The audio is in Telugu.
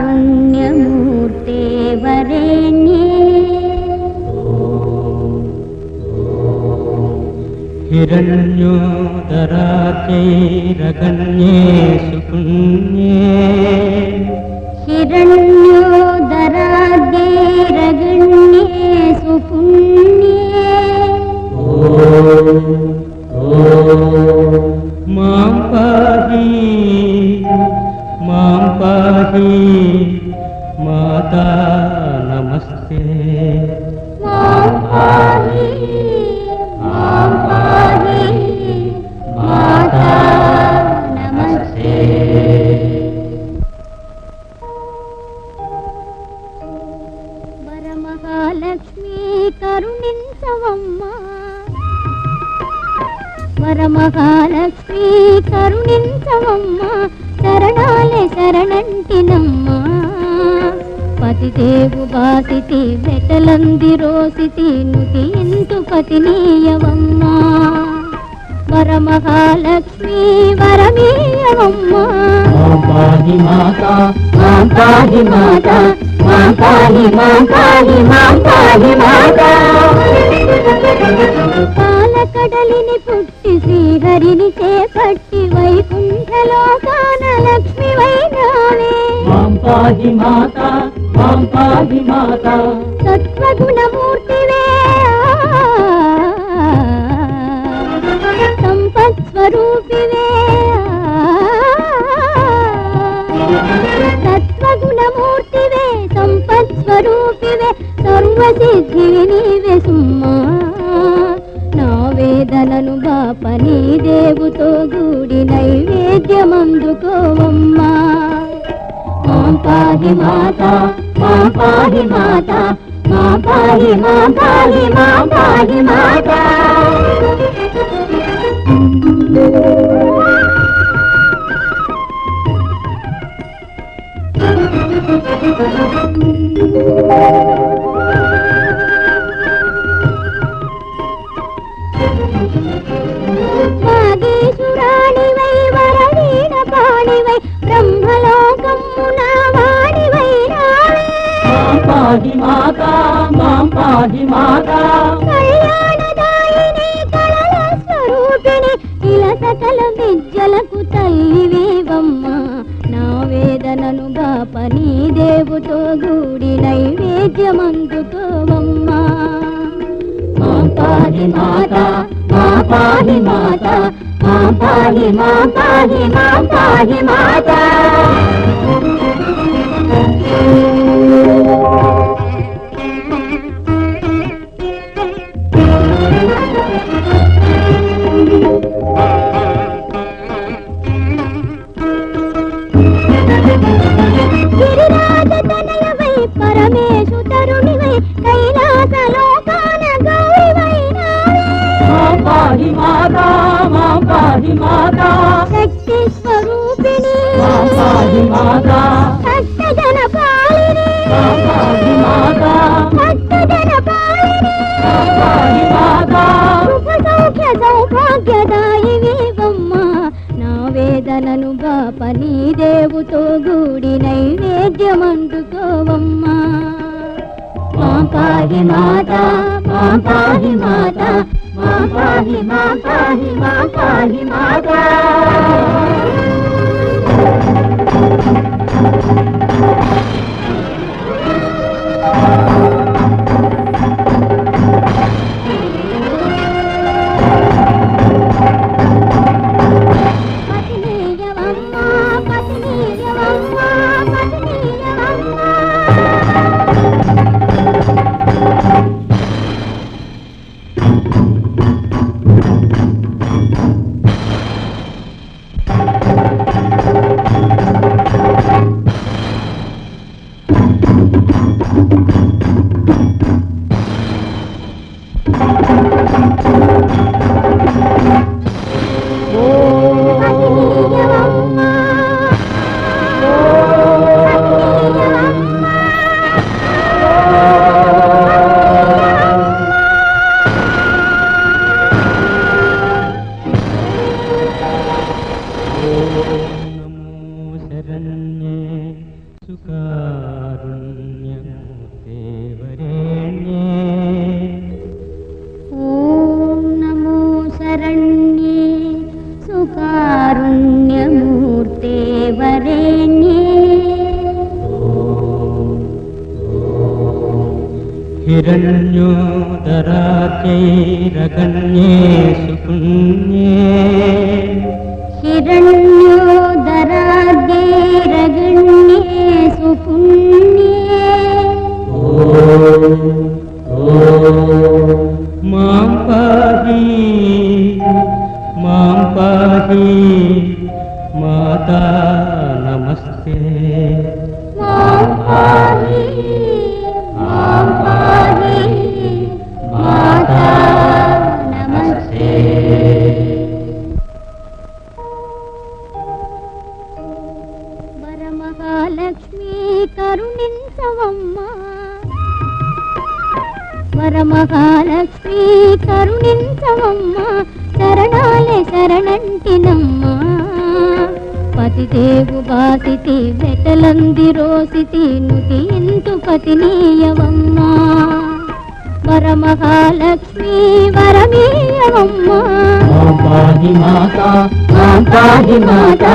कारुण्यमूर्ते वरेण्ये हिरण्योदरात्यैरगण्ये सुपुण्ये हिरण्योदराद्यैरगण्ये सुपुण्ये मां पाहि माता नमस्ते मां पाहि माता नमस्ते वरमहालक्ष्मी करुणिंचवम्मा वरमहालक्ष्मी करुणिंचवम्मा शरणाले शरणंटिनम्मा पतिदेवु बासिति वेटलंदिरोसिति नुति इंतु पतिनीयवम्मा वरमहालक्ष्मी वरमीयवम्मा मां पाहि माता मां पाहि माता मां पाहि मां पाहि मां पाहि माता పాలకడలిని పుట్టి శ్రీహరిని చేపట్టి వైకుంఠలోకాన లక్ష్మి వైనావే मां पाहि माता मां पाहि माता సత్వగుణమూర్తివే సంపత్ స్వరూపివే సత్వగుణమూర్తివే సంపత్ స్వరూపివే సర్వసిద్ధివి నీవే సుమ్మా నా వేదనను బాపని దేవుతో గూడి నైవేద్యమందుకోవమ్మా మాం పాహి మాతా మాం పాహి మాతా మాం పాహి మాం పాహి మాం పాహి మాతా వాగీశురాణివై వరవీణ పాణివై బ్రహ్మలోకమున వాణివై రావే मां पाहि माता मां पाहि माता కళ్యాణదాయిని కళల స్వరూపిణి ఇలా సకల విద్యలకు తల్లివేవమ్మ నా వేదనను బాపని దేవుతో గూడి నైవేద్యమందుకోవమ్మా मां पाहि माता मां पाहि माता मां पाहि मां पाहि मां पाहि माता గిరిరాజతనయవై పరమేశు తరుణివై కైలాసలోకాన గౌరివై నావే मां पाहि माता मां पाहि माता శక్తి స్వరూపిణి मां पाहि माता భక్తజన పాలిని मां पाहि माता భక్తజన పాలిని मां पाहि माता శుభ సౌఖ్య సౌభాగ్యదాయివేవమ్మ నా వేదనను బాపని దేవుతో గూడి నైవేద్యమందుకోవమ్మా मां पाहि माता मां पाहि माता मां पाहि मां पाहि मां पाहि माता పతినీయవమ్మ పతినీయవమ్మ పతినీయవమ్మ సుకారుణ్యమూర్తే వరేణ్యే ఓం నమో శరణ్యే సుకారుణ్యమూర్తే వరేణ్యే హిరణ్యోదరార్కైరగణ్యే సుపుణ్యే హిరణ్యోదరాద్యైరగణ్యే సుపుణ్యే మాం పాహి మాతా నమస్తే మాం పాహి మాతా నమస్తే వరమహాలక్ష్మీ కరుణించవమ్మా వరమహాలక్ష్మీ కరుణించవమ్మా శరణాలే శరణంటినమ్మా పతిదేవు బాసితి వెటలందిరోసితి నుతి ఇంతు పతినీయవమ్మా వరమహాలక్ష్మీ వరమీయవమ్మా మాం పాహి మాతా